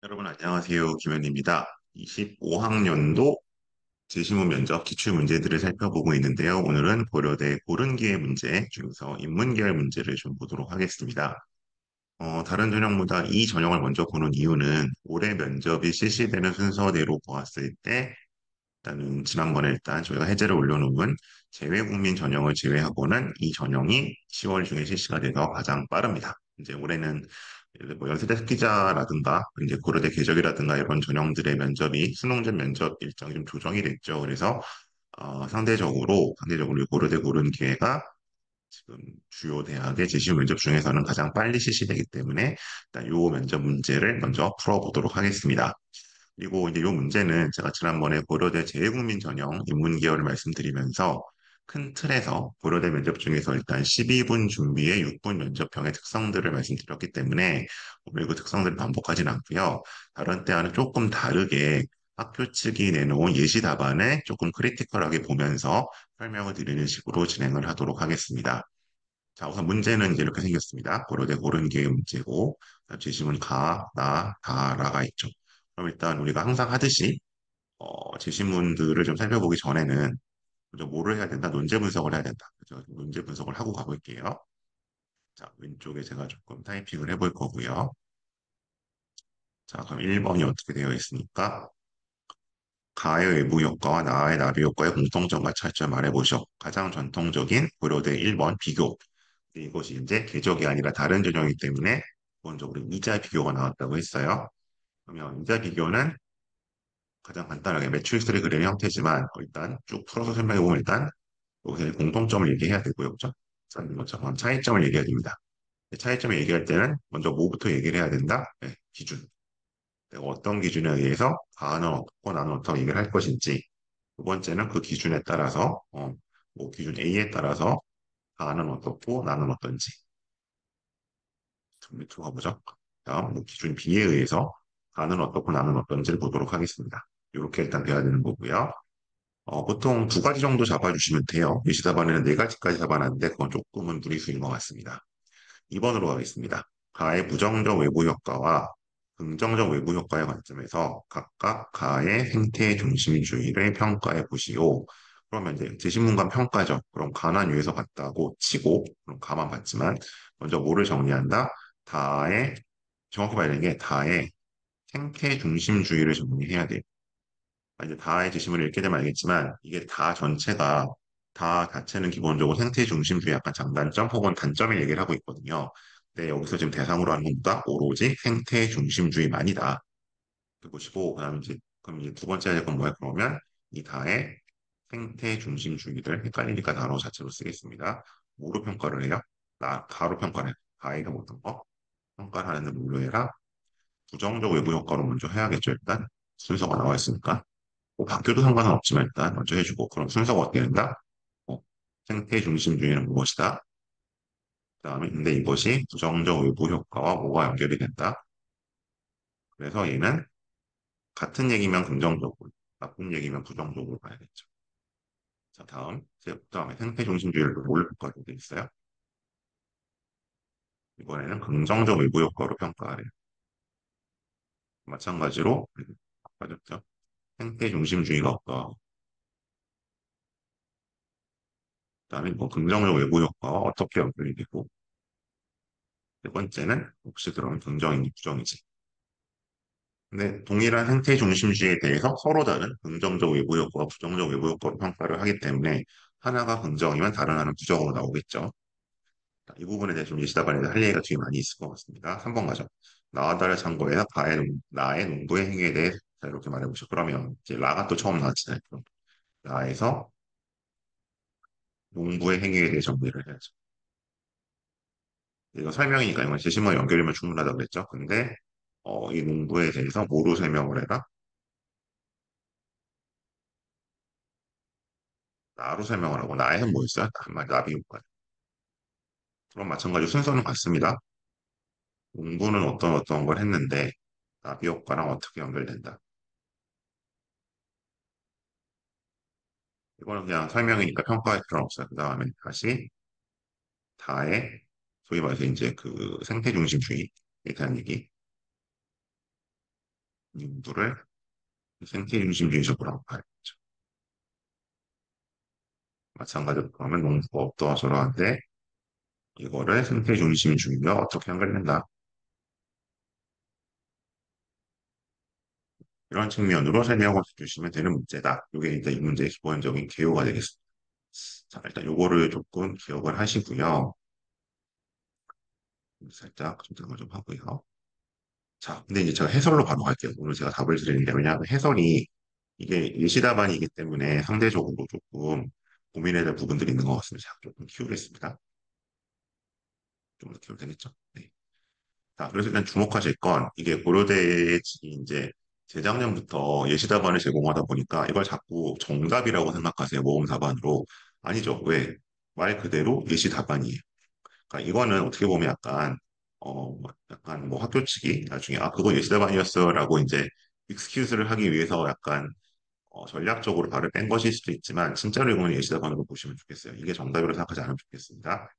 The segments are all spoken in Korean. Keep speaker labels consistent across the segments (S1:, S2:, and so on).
S1: 여러분 안녕하세요. 김현입니다. 25학년도 제시문 면접 기출 문제들을 살펴보고 있는데요. 오늘은 고려대 고른기회 문제 중에서 인문계열 문제를 좀 보도록 하겠습니다. 다른 전형보다 이 전형을 먼저 보는 이유는 올해 면접이 실시되는 순서대로 보았을 때 일단은 지난번에 일단 저희가 해제를 올려놓은 재외국민 전형을 제외하고는 이 전형이 10월 중에 실시가 돼서 가장 빠릅니다. 이제 올해는 예를 들어 뭐 연세대 스키자라든가 이제 고려대 궤적이라든가 이런 전형들의 면접이 수능전 면접 일정이 좀 조정이 됐죠. 그래서 상대적으로 이 고려대 고른 기회가 지금 주요 대학의 제시 면접 중에서는 가장 빨리 실시되기 때문에 일단 이 면접 문제를 먼저 풀어보도록 하겠습니다. 그리고 이제 이 문제는 제가 지난번에 고려대 재외국민 전형 인문계열을 말씀드리면서 큰 틀에서 고려대 면접 중에서 일단 12분 준비에 6분 면접형의 특성들을 말씀드렸기 때문에 오늘 그 특성들을 반복하진 않고요. 다른 때와는 조금 다르게 학교 측이 내놓은 예시 답안을 조금 크리티컬하게 보면서 설명을 드리는 식으로 진행을 하도록 하겠습니다. 자, 우선 문제는 이제 이렇게 생겼습니다. 고려대 고른 게 문제고, 제시문 가, 나, 다, 라가 있죠. 그럼 일단 우리가 항상 하듯이, 제시문들을 좀 살펴보기 전에는 먼저 뭐를 해야 된다? 논제 분석을 해야 된다. 그죠? 논제 분석을 하고 가볼게요. 자, 왼쪽에 제가 조금 타이핑을 해볼 거고요. 자, 그럼 1번이 어떻게 되어 있습니까? 가의 외부 효과와 나의 나비 효과의 공통점과 차이점을 말해보시오. 가장 전통적인 고려대 1번 비교. 이것이 이제 궤적이 아니라 다른 전형이기 때문에 기본적으로 이자 비교가 나왔다고 했어요. 그러면 이자 비교는 가장 간단하게 매트릭스를 그리는 형태지만 일단 쭉 풀어서 설명해 보면 일단 여기서 공통점을 얘기해야 되고요. 그죠? 자, 이것처럼 차이점을 얘기해야 됩니다. 차이점을 얘기할 때는 먼저 뭐부터 얘기를 해야 된다? 네, 기준. 내가 어떤 기준에 의해서 나는 어떻고 나는 어떻게 얘기를 할 것인지. 두 번째는 그 기준에 따라서 뭐 기준 A에 따라서 나는 어떻고 나는 어떤지. 밑으로 가보죠. 다음 뭐 기준 B에 의해서 나는 어떻고 나는 어떤지를 보도록 하겠습니다. 이렇게 일단 돼야 되는 거고요. 보통 두 가지 정도 잡아주시면 돼요. 예시 답안에는 네 가지까지 잡아놨는데 그건 조금은 무리수인 것 같습니다. 2번으로 가겠습니다. 가의 부정적 외부 효과와 긍정적 외부 효과의 관점에서 각각 가의 생태 중심주의를 평가해 보시오. 그러면 이제 제신문관 평가죠. 그럼 가난 유에서 봤다고 치고 그럼 가만 봤지만 먼저 뭐를 정리한다? 다의 정확히 말하는 게 다의 생태 중심주의를 정리해야 돼요. 이제 다의 지심을 읽게 되면 알겠지만 이게 다 전체가 다 자체는 기본적으로 생태 중심주의 약간 장단점 혹은 단점을 얘기를 하고 있거든요. 근데 여기서 지금 대상으로 하는 것보다 오로지 생태 중심주의만이다. 그것이고 그다음에 이제 그럼 이제 두 번째 할 건 뭐야? 그러면 이 다의 생태 중심주의를 헷갈리니까 단어 자체로 쓰겠습니다. 뭐로 평가를 해요? 나 다로 평가를 해. 다이가 못한 거 평가를 하는데 뭘로 해라? 부정적 외부 효과로 먼저 해야겠죠. 일단 순서가 나와 있으니까. 뭐 바뀌어도 상관은 없지만 일단 먼저 해주고 그럼 순서가 어떻게 된다? 어, 생태 중심주의는 무엇이다? 그다음에 근데 이것이 부정적 외부 효과와 뭐가 연결이 된다? 그래서 얘는 같은 얘기면 긍정적으로, 나쁜 얘기면 부정적으로 봐야겠죠. 자, 그다음에 생태 중심주의를 뭘로 평가하게 돼 있어요? 이번에는 긍정적 외부 효과로 평가하래요. 마찬가지로 맞았죠? 생태 중심주의가 없다. 그다음에 뭐 긍정적 외부 효과와 어떻게 연결이 되고 세 번째는 혹시 그러면 긍정인지 부정인지. 근데 동일한 생태 중심주의에 대해서 서로 다른 긍정적 외부 효과와 부정적 외부 효과로 평가를 하기 때문에 하나가 긍정이면 다른 하나는 부정으로 나오겠죠. 자, 이 부분에 대해 좀 예시답안에 할 얘기가 되게 많이 있을 것 같습니다. 3번 가죠. 나와 달의 참고에서 나의 농구의 행위에 대해 자, 이렇게 말해보죠. 그러면 이제 라가 또 처음 나왔잖아요. 그럼 나에서 농구의 행위에 대해 정리를 해야죠. 이거 설명이니까 이건 제시문 연결이면 충분하다고 그랬죠. 근데 이 농구에 대해서 뭐로 설명을 해라? 나로 설명을 하고 나에는 뭐 있어요? 한마디 나비 효과. 그럼 마찬가지 순서는 같습니다. 공부는 어떤 걸 했는데 나비 효과랑 어떻게 연결된다. 이거는 그냥 설명이니까 평가할 필요는 없어요. 그 다음에 다시 다의 소위 말해서 이제 그 생태 중심주의에 대한 얘기. 인물을 생태 중심주의적으로 봐야죠. 마찬가지로 그러면 농부가 어떠저러한데 이거를 생태 중심주의와 어떻게 연결된다. 이런 측면으로 설명을 해주시면 되는 문제다. 이게 이제 이 문제의 기본적인 개요가 되겠습니다. 자, 일단 요거를 조금 기억을 하시고요. 살짝 정정을 좀 하고요. 자, 근데 이제 제가 해설로 바로 갈게요. 오늘 제가 답을 드리는데, 왜냐하면 해설이 이게 예시답안이기 때문에 상대적으로 조금 고민해야 될 부분들이 있는 것 같습니다. 자, 조금 키우겠습니다. 좀 더 키우면 되겠죠? 네. 자, 그래서 일단 주목하실 건 이게 고려대에 이제 재작년부터 예시답안을 제공하다 보니까 이걸 자꾸 정답이라고 생각하세요. 모범 답안으로. 아니죠. 왜? 말 그대로 예시답안이에요. 그러니까 이거는 어떻게 보면 약간 뭐 학교 측이 나중에 그거 예시답안이었어라고 이제 익스큐즈를 하기 위해서 약간 전략적으로 발을 뺀 것일 수도 있지만 진짜로 이거는 예시답안으로 보시면 좋겠어요. 이게 정답이라고 생각하지 않으면 좋겠습니다.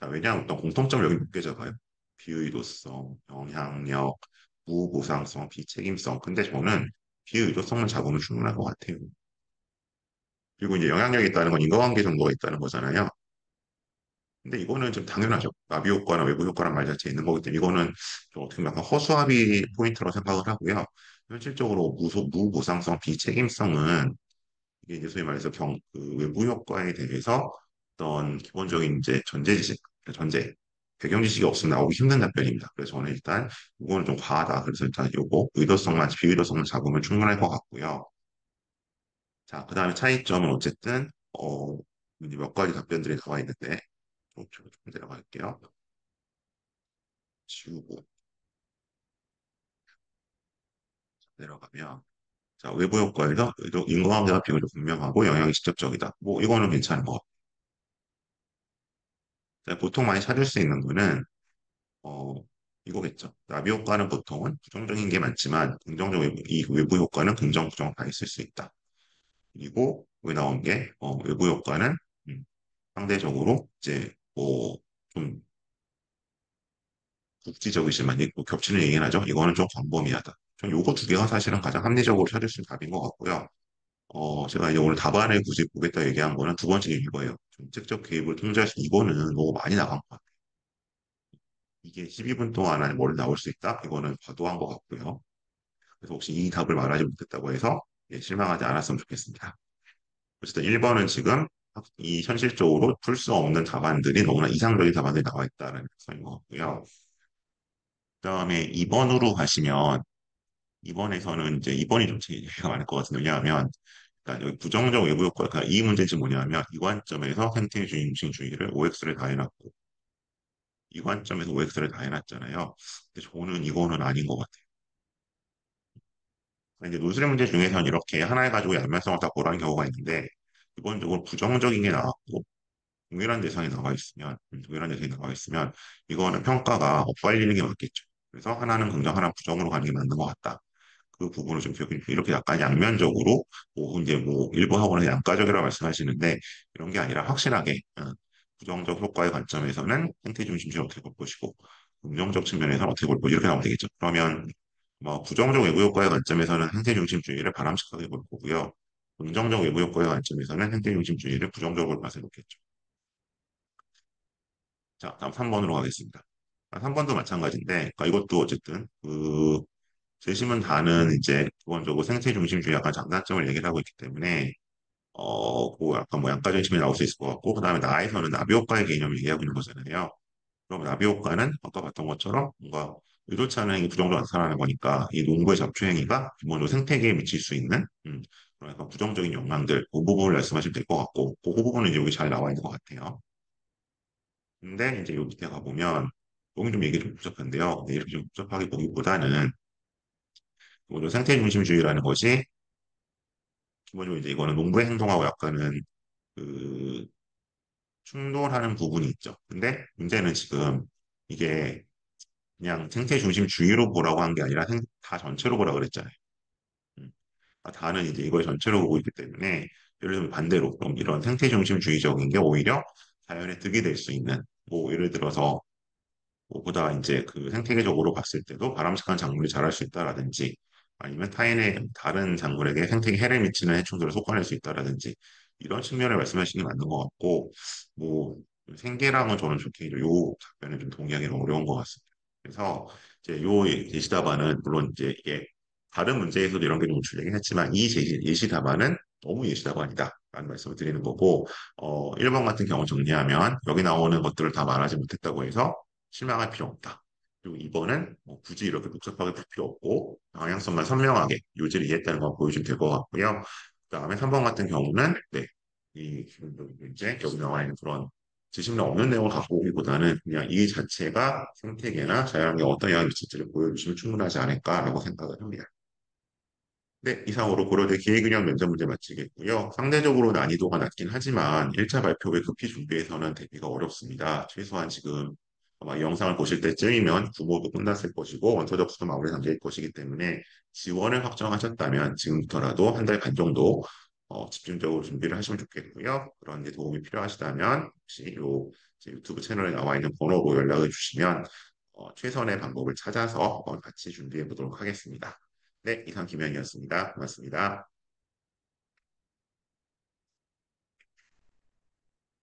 S1: 자, 왜냐하면 어떤 공통점을 여기 몇 개 적어요. 비의도성, 영향력, 무보상성, 비책임성. 근데 저는 비의도성만 잡으면 충분할 것 같아요. 그리고 이제 영향력이 있다는 건 인과관계 정도가 있다는 거잖아요. 근데 이거는 좀 당연하죠. 나비 효과나 외부 효과란 말 자체에 있는 거기 때문에 이거는 좀 어떻게 보면 약간 허수아비 포인트라고 생각을 하고요. 현실적으로 무보상성, 비책임성은 이게 이제 소위 말해서 그 외부 효과에 대해서 어떤 기본적인 이제 전제 지식, 전제, 배경 지식이 없으면 나오기 힘든 답변입니다. 그래서 저는 일단 이거는 좀 과하다. 그래서 일단 요거 의도성만, 비의도성만 잡으면 충분할 것 같고요. 자, 그 다음에 차이점은 어쨌든 이제 몇 가지 답변들이 나와 있는데 좀 내려갈게요. 지우고 내려가면 자, 외부 효과에서 인과관계가 비교적 분명하고 영향이 직접적이다. 뭐 이거는 괜찮은 것 같아요. 보통 많이 찾을 수 있는 거는 어, 이거겠죠. 나비 효과는 보통은 부정적인 게 많지만 이 외부 효과는 긍정, 부정 다 있을 수 있다. 그리고 왜 나온 게 외부 효과는 상대적으로 이제 뭐좀 국지적이지만 뭐 겹치는 얘기는 하죠. 이거는 좀 광범위하다. 전 요거 두 개가 사실은 가장 합리적으로 찾을 수 있는 답인 것 같고요. 제가 이제 오늘 답안을 굳이 보겠다 얘기한 거는 두 번째 이거예요. 정책적 개입을 통제할 수 이거는 너무 많이 나간 것 같아요. 이게 12분 동안 안에 뭘 나올 수 있다? 이거는 과도한 것 같고요. 그래서 혹시 이 답을 말하지 못했다고 해서 실망하지 않았으면 좋겠습니다. 어쨌든 1번은 지금 이 현실적으로 풀 수 없는 답안들이 너무나 이상적인 답안들이 나와 있다는 것인 것 같고요. 그다음에 2번으로 가시면 2번에서는 이제 2번이 좀 제가 많을 것 같은데 왜냐하면 그러니까 여기 부정적 외부 효과 그러니까 이 문제는 뭐냐면 이 관점에서 생태 중심주의를 OX를 다 해놨고 이 관점에서 OX를 다 해놨잖아요. 근데 저는 이거는 아닌 것 같아요. 이제 노슬의 문제 중에서는 이렇게 하나에 가지고 양면성을 다 보라는 경우가 있는데 기본적으로 부정적인 게 나왔고 동일한 대상이 나와 있으면 이거는 평가가 엇갈리는 게 맞겠죠. 그래서 하나는 긍정, 하나는 부정으로 가는 게 맞는 것 같다. 그 부분을 좀 기억해 주세요. 이렇게 약간 양면적으로 뭐 이제 뭐 일부 학원은 양가적이라고 말씀하시는데 이런 게 아니라 확실하게 부정적 효과의 관점에서는 생태 중심주의 어떻게 볼 것이고 긍정적 측면에서는 어떻게 볼 것이고 이렇게 나오면 되겠죠. 그러면 뭐 부정적 외부 효과의 관점에서는 생태 중심주의를 바람직하게 볼 거고요. 긍정적 외부 효과의 관점에서는 생태 중심주의를 부정적으로 봐서 놓겠죠. 자, 다음 3번으로 가겠습니다. 3번도 마찬가지인데, 그러니까 이것도 어쨌든 재심은 다는 이제 기본적으로 생태 중심주의 약간 장단점을 얘기를 하고 있기 때문에 그 약간 뭐 양가적인 측면이 나올 수 있을 것 같고, 그다음에 나에서는 나비효과의 개념을 얘기하고 있는 거잖아요. 그럼 나비효과는 아까 봤던 것처럼 뭔가 의도치 않은 행위 부정적으로 나타나는 거니까 이 농부의 잡초 행위가 기본적으로 생태계에 미칠 수 있는 그런 약간 부정적인 영향들 그 부분을 말씀하시면 될 것 같고, 그 부분은 이제 여기 잘 나와 있는 것 같아요. 근데 이제 여기 밑에 가보면 여기 좀 얘기 좀 복잡한데요. 근데 이렇게 좀 복잡하게 보기보다는 기본적으로 생태 중심주의라는 것이 기본적으로 이제 이거는 농부의 행동하고 약간은 그 충돌하는 부분이 있죠. 근데 문제는 지금 이게 그냥 생태 중심주의로 보라고 한 게 아니라 다 전체로 보라 그랬잖아요. 음. 다는 이제 이걸 전체로 보고 있기 때문에 예를 들면 반대로 그럼 이런 생태 중심주의적인 게 오히려 자연에 득이 될 수 있는 뭐 예를 들어서 보다 이제 그 생태계적으로 봤을 때도 바람직한 작물이 자랄 수 있다라든지 아니면 타인의 다른 작물에게 생태계 해를 미치는 해충들을 솎아낼 수 있다라든지 이런 측면을 말씀하시는 게 맞는 것 같고 뭐 생계랑은 저는 좋게 요 답변에 좀 동의하기는 어려운 것 같습니다. 그래서 이제 요 예시 답안은 물론 이제 이게 다른 문제에서도 이런 게 좀 출제긴 했지만 이 예시 답안은 너무 예시 답안이다. 라는 말씀을 드리는 거고, 1번 같은 경우 정리하면 여기 나오는 것들을 다 말하지 못했다고 해서 실망할 필요 없다. 그리고 2번은 뭐 굳이 이렇게 복잡하게 풀 필요 없고 방향성만 선명하게 요지를 이해했다는 걸 보여주면 될 것 같고요. 그다음에 3번 같은 경우는 네, 이 이제 여기 나와 있는 그런 지식량 없는 내용을 갖고 오기보다는 그냥 이 자체가 생태계나 자연에 어떤 영향을 미칠지를 보여주시면 충분하지 않을까라고 생각을 합니다. 네, 이상으로 고려대 기회균형 면접 문제 마치겠고요. 상대적으로 난이도가 낮긴 하지만 1차 발표 에 급히 준비해서는 대비가 어렵습니다. 최소한 지금 아마 이 영상을 보실 때쯤이면 구모도 끝났을 것이고 원서 접수도 마무리 단계일 것이기 때문에 지원을 확정하셨다면 지금부터라도 한 달 반 정도 집중적으로 준비를 하시면 좋겠고요. 그런 데 도움이 필요하시다면 혹시 요 제 유튜브 채널에 나와 있는 번호로 연락을 주시면 최선의 방법을 찾아서 같이 준비해 보도록 하겠습니다. 네, 이상 김현이었습니다. 고맙습니다.